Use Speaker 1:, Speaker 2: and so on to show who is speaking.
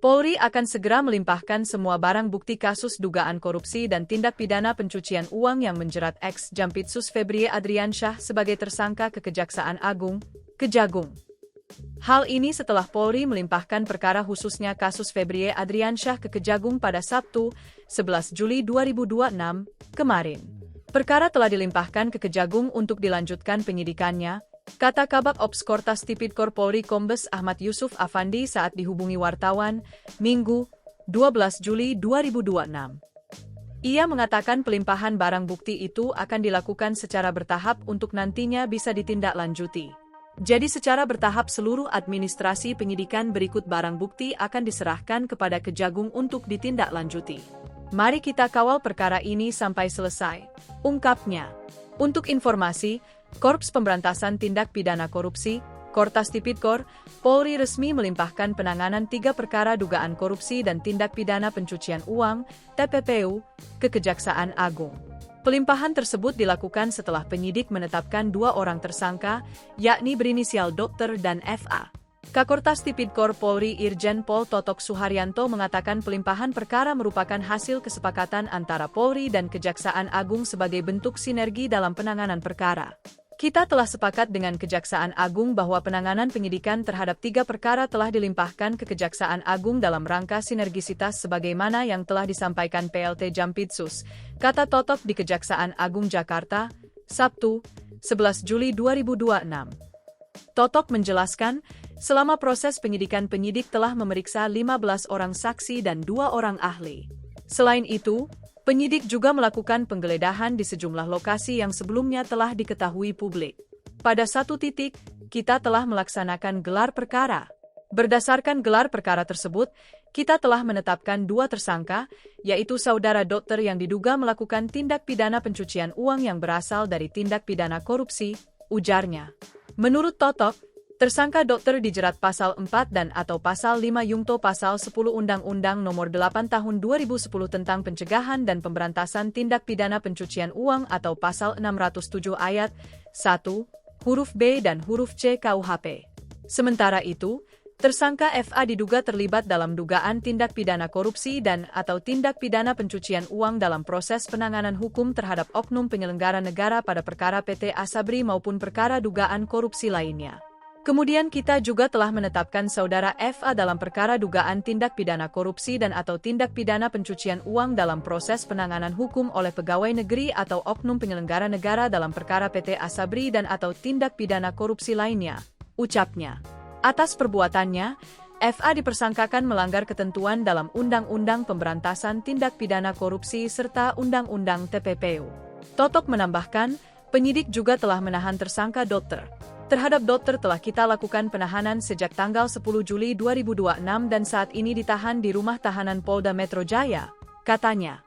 Speaker 1: Polri akan segera melimpahkan semua barang bukti kasus dugaan korupsi dan tindak pidana pencucian uang yang menjerat ex-Jampitsus Febrie Adriansyah sebagai tersangka ke Kejaksaan Agung, Kejagung. Hal ini setelah Polri melimpahkan perkara khususnya kasus Febrie Adriansyah ke Kejagung pada Sabtu, 11 Juli 2026, kemarin. Perkara telah dilimpahkan ke Kejagung untuk dilanjutkan penyidikannya, kata Kabak Ops Kortas Tipidkor Polri Kombes Ahmad Yusuf Afandi saat dihubungi wartawan, Minggu, 12 Juli 2026. Ia mengatakan pelimpahan barang bukti itu akan dilakukan secara bertahap untuk nantinya bisa ditindaklanjuti. Jadi secara bertahap seluruh administrasi penyidikan berikut barang bukti akan diserahkan kepada Kejagung untuk ditindaklanjuti. Mari kita kawal perkara ini sampai selesai, ungkapnya. Untuk informasi, Korps Pemberantasan Tindak Pidana Korupsi, Kortas Tipidkor, Polri resmi melimpahkan penanganan 3 perkara dugaan korupsi dan tindak pidana pencucian uang, TPPU, ke Kejaksaan Agung. Pelimpahan tersebut dilakukan setelah penyidik menetapkan 2 orang tersangka, yakni berinisial Dr. dan FA. Kakortas Tipidkor Polri Irjen Pol Totok Suharyanto mengatakan pelimpahan perkara merupakan hasil kesepakatan antara Polri dan Kejaksaan Agung sebagai bentuk sinergi dalam penanganan perkara. Kita telah sepakat dengan Kejaksaan Agung bahwa penanganan penyidikan terhadap 3 perkara telah dilimpahkan ke Kejaksaan Agung dalam rangka sinergisitas sebagaimana yang telah disampaikan PLT Jampitsus, kata Totok di Kejaksaan Agung Jakarta, Sabtu, 11 Juli 2026. Totok menjelaskan, selama proses penyidik telah memeriksa 15 orang saksi dan 2 orang ahli. Selain itu, penyidik juga melakukan penggeledahan di sejumlah lokasi yang sebelumnya telah diketahui publik. Pada satu titik, kita telah melaksanakan gelar perkara. Berdasarkan gelar perkara tersebut, kita telah menetapkan 2 tersangka, yaitu saudara dokter yang diduga melakukan tindak pidana pencucian uang yang berasal dari tindak pidana korupsi, ujarnya. Menurut Totok, tersangka dokter dijerat pasal 4 dan atau pasal 5 Yungto pasal 10 Undang-Undang Nomor 8 Tahun 2010 tentang Pencegahan dan Pemberantasan Tindak Pidana Pencucian Uang atau pasal 607 ayat 1, huruf B dan huruf C KUHP. Sementara itu, tersangka FA diduga terlibat dalam dugaan tindak pidana korupsi dan atau tindak pidana pencucian uang dalam proses penanganan hukum terhadap oknum penyelenggara negara pada perkara PT Asabri maupun perkara dugaan korupsi lainnya. Kemudian kita juga telah menetapkan saudara FA dalam perkara dugaan tindak pidana korupsi dan atau tindak pidana pencucian uang dalam proses penanganan hukum oleh pegawai negeri atau oknum penyelenggara negara dalam perkara PT Asabri dan atau tindak pidana korupsi lainnya, ucapnya. Atas perbuatannya, FA dipersangkakan melanggar ketentuan dalam Undang-Undang Pemberantasan Tindak Pidana Korupsi serta Undang-Undang TPPU. Totok menambahkan, penyidik juga telah menahan tersangka dokter. Terhadap dokter telah kita lakukan penahanan sejak tanggal 10 Juli 2026 dan saat ini ditahan di rumah tahanan Polda Metro Jaya, katanya.